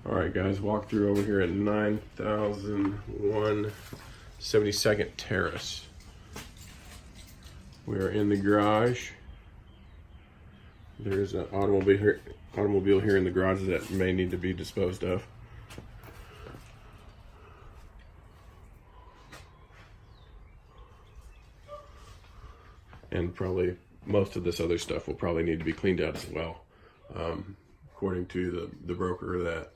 All right, guys, walk through over here at 9001 72nd Terrace. We are in the garage. There's an automobile here in the garage that may need to be disposed of. And probably most of this other stuff will probably need to be cleaned out as well. According to the broker, that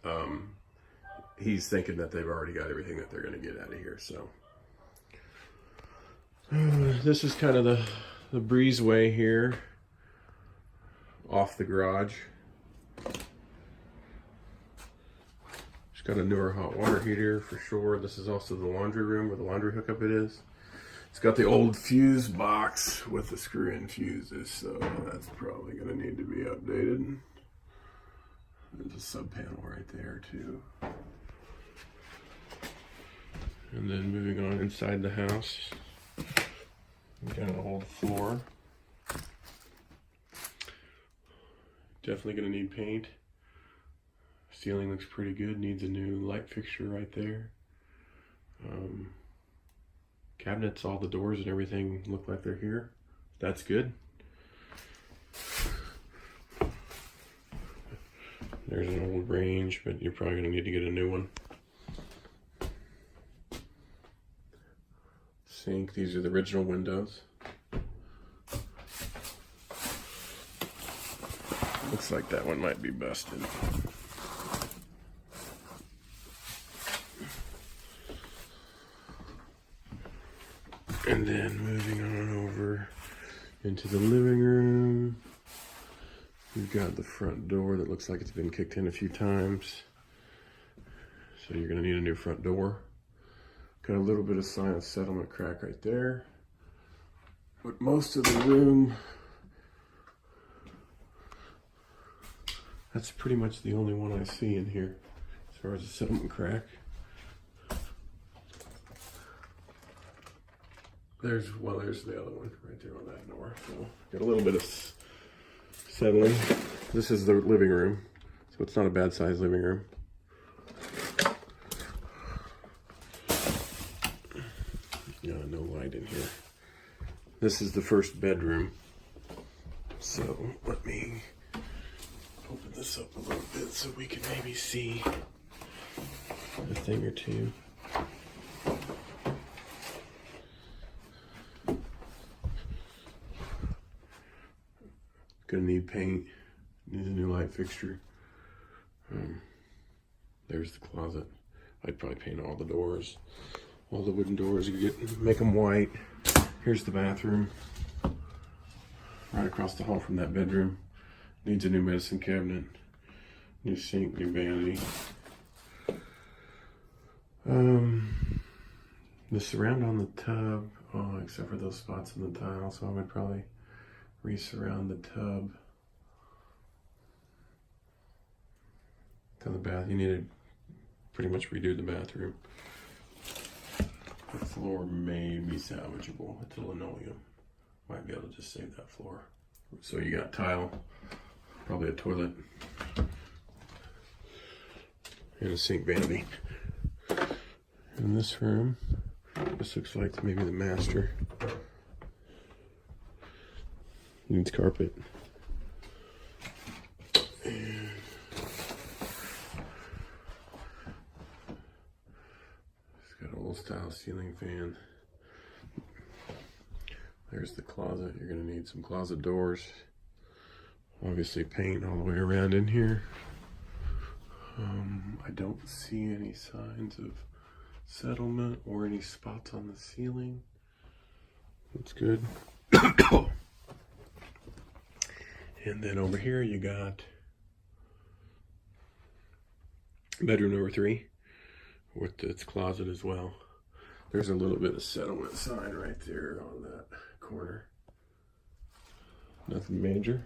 he's thinking that they've already got everything that they're going to get out of here. So this is kind of the breezeway here off the garage. It's got a newer hot water heater for sure. This is also the laundry room where the laundry hookup is. It's got the old fuse box with the screw-in fuses, so that's probably going to need to be updated. There's a sub panel right there too. And then moving on inside the house, we got an old floor. Definitely going to need paint. Ceiling looks pretty good, needs a new light fixture right there. Cabinets, all the doors and everything look like they're here. That's good. There's an old range, but you're probably going to need to get a new one. Sink, these are the original windows. Looks like that one might be busted. And then moving on over into the living room. We've got the front door that looks like it's been kicked in a few times. So you're gonna need a new front door. Got a little bit of sign of settlement crack right there. But most of the room, that's pretty much the only one I see in here as far as the settlement crack. There's the other one right there on that door. So got a little bit of settling. This is the living room, so it's not a bad sized living room. No light in here. This is the first bedroom. So let me open this up a little bit so we can maybe see a thing or two. Gonna need paint, needs a new light fixture. There's the closet. I'd probably paint all the doors, all the wooden doors, make them white. Here's the bathroom, right across the hall from that bedroom. Needs a new medicine cabinet, new sink, new vanity. The surround on the tub, except for those spots in the tile, so I would probably re-surround the tub. To the bath, you need to pretty much redo the bathroom. The floor may be salvageable. It's linoleum. Might be able to just save that floor. So you got tile, probably a toilet, and a sink vanity. In this room, this looks like maybe the master. Needs carpet. And it's got an old style ceiling fan. There's the closet. You're gonna need some closet doors. Obviously paint all the way around in here. I don't see any signs of settlement or any spots on the ceiling. That's good. And then over here you got bedroom number 3 with its closet as well. There's a little bit of settlement sign right there on that corner. Nothing major.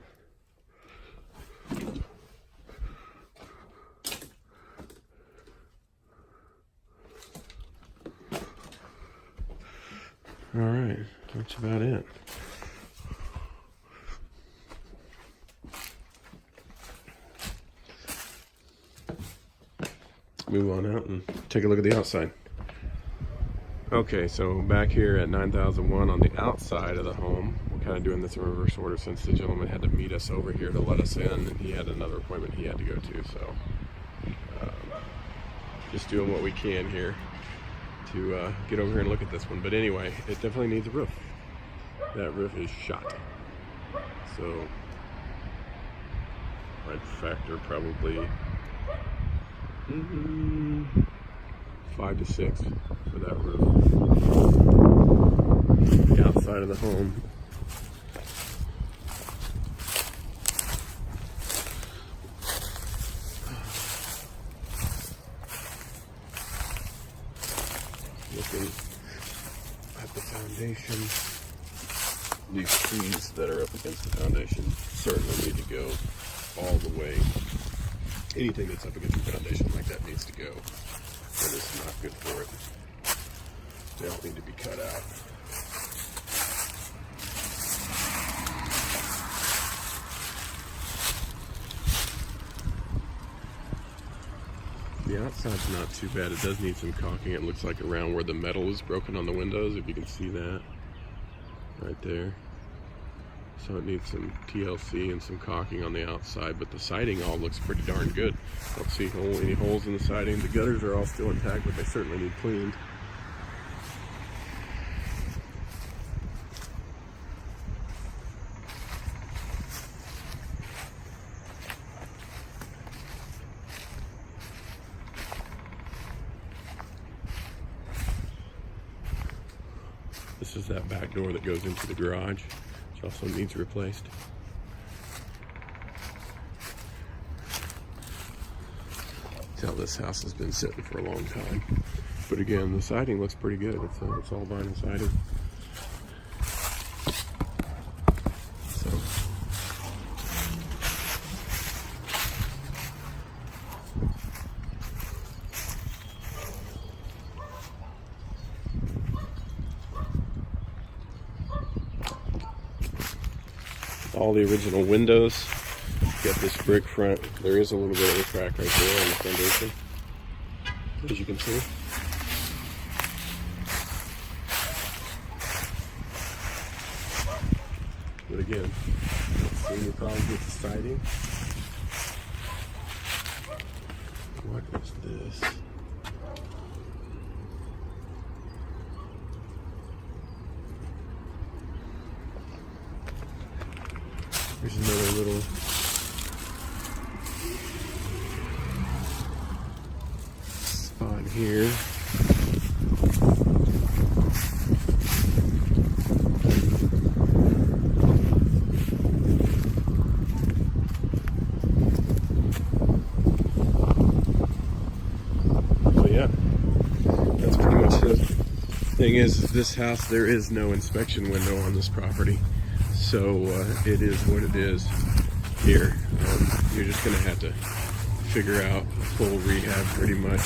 All right, that's about it. let's move on out and take a look at the outside. Okay, so back here at 9001 on the outside of the home, we're kind of doing this in reverse order since the gentleman had to meet us over here to let us in, and he had another appointment he had to go to, so just doing what we can here to get over here and look at this one. But anyway, it definitely needs a roof. That roof is shot. So I'd factor probably 5 to 6 for that roof. The outside of the home. Looking at the foundation, these trees that are up against the foundation certainly need to go all the way. Anything that's up against the foundation like that needs to go. That is not good for it. They all need to be cut out. The outside's not too bad. It does need some caulking. It looks like around where the metal is broken on the windows, if you can see that right there. So it needs some TLC and some caulking on the outside, but the siding all looks pretty darn good. I don't see any holes in the siding. The gutters are all still intact, but they certainly need cleaned. This is that back door that goes into the garage, which also needs replaced. Tell this house has been sitting for a long time. But again, the siding looks pretty good. It's all vinyl siding. So all the original windows. Got this brick front. There is a little bit of a crack right there on the foundation, as you can see. But again, don't see any problems with the siding. What is this? Here's another little spot here. So yeah, that's pretty much the thing is this house, there is no inspection window on this property. So it is what it is here. You're just gonna have to figure out a full rehab pretty much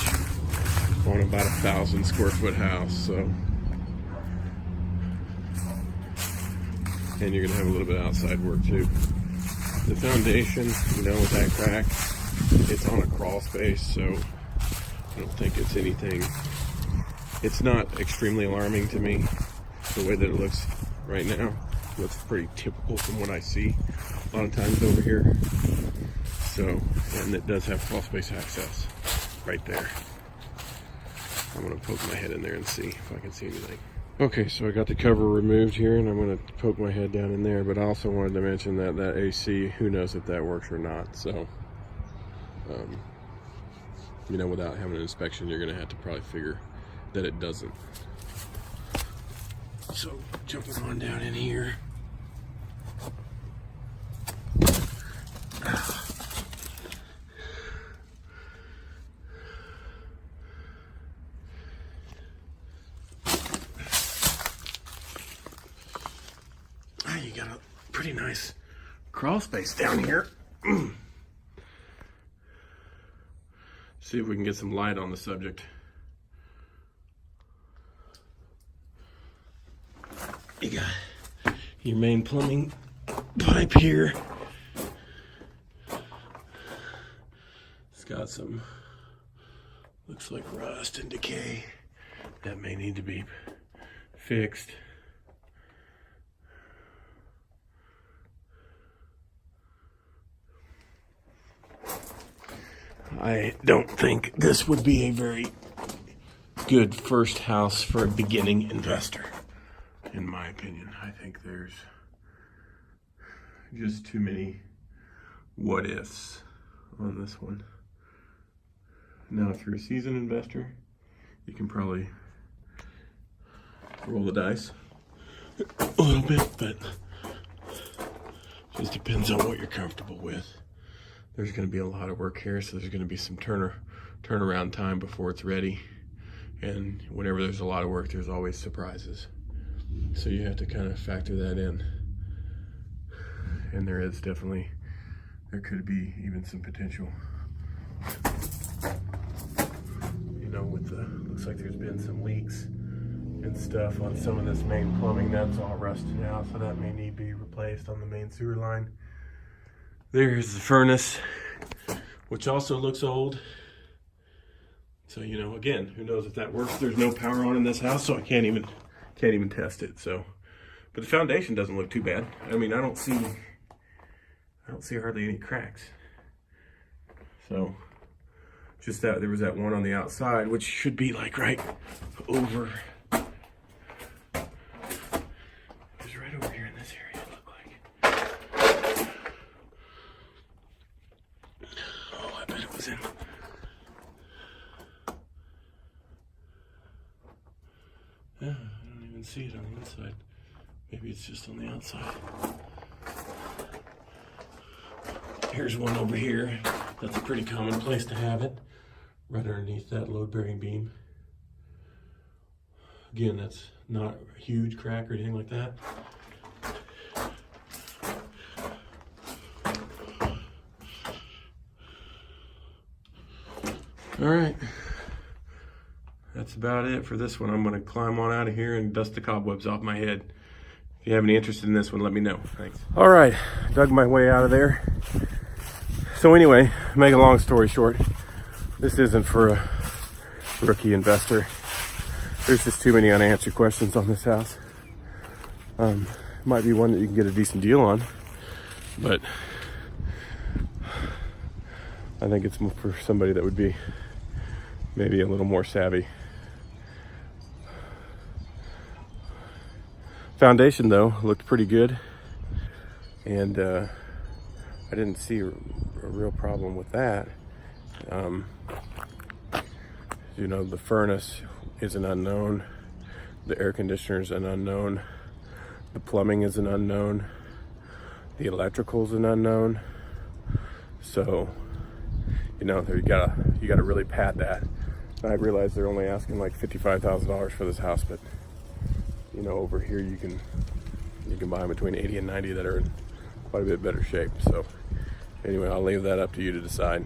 on about 1,000 square foot house. So, and you're gonna have a little bit of outside work too. The foundation, you know, with that crack, it's on a crawl space, so I don't think it's anything. It's not extremely alarming to me the way that it looks right now. Looks pretty typical from what I see a lot of times over here. So, and it does have crawl space access right there. I'm gonna poke my head in there and see if I can see anything. Okay, so I got the cover removed here and I'm gonna poke my head down in there, but I also wanted to mention that that AC, who knows if that works or not. So, you know, without having an inspection, you're gonna have to probably figure that it doesn't. So, jumping on down in here. You got a pretty nice crawl space down here. See if we can get some light on the subject. You got your main plumbing pipe here. It's got some Looks like rust and decay. That may need to be fixed. I don't think this would be a very good first house for a beginning investor, in my opinion. I think there's just too many what ifs on this one. Now, if you're a seasoned investor, you can probably roll the dice a little bit, but just depends on what you're comfortable with. There's going to be a lot of work here, so there's going to be some turnaround time before it's ready. And whenever there's a lot of work, there's always surprises. So you have to kind of factor that in. And there could be even some potential. You know, looks like there's been some leaks and stuff on some of this main plumbing. That's all rusted out, so that may need to be replaced on the main sewer line. There's the furnace, which also looks old. So, you know, again, who knows if that works. There's no power on in this house, so I can't even test it. So, but the foundation doesn't look too bad. I mean, I don't see hardly any cracks. So, just that there was that one on the outside, which should be like right over. It was right over here in this area, it looked like. Oh, I bet it was in. Yeah, I don't even see it on the inside. Maybe it's just on the outside. Here's one over here. That's a pretty common place to have it. Right underneath that load-bearing beam. Again, that's not a huge crack or anything like that. All right. That's about it for this one. I'm going to climb on out of here and dust the cobwebs off my head. If you have any interest in this one, let me know. Thanks. All right, dug my way out of there. So anyway, make a long story short, this isn't for a rookie investor. There's just too many unanswered questions on this house. Might be one that you can get a decent deal on, but I think it's more for somebody that would be maybe a little more savvy. Foundation though looked pretty good, and I didn't see a real problem with that. You know, the furnace is an unknown, the air conditioner is an unknown, the plumbing is an unknown, the electrical is an unknown. So, you know, you gotta really pad that. I realize they're only asking like $55,000 for this house, but you know, over here you can buy between 80 and 90 that are in quite a bit better shape. So anyway, I'll leave that up to you to decide.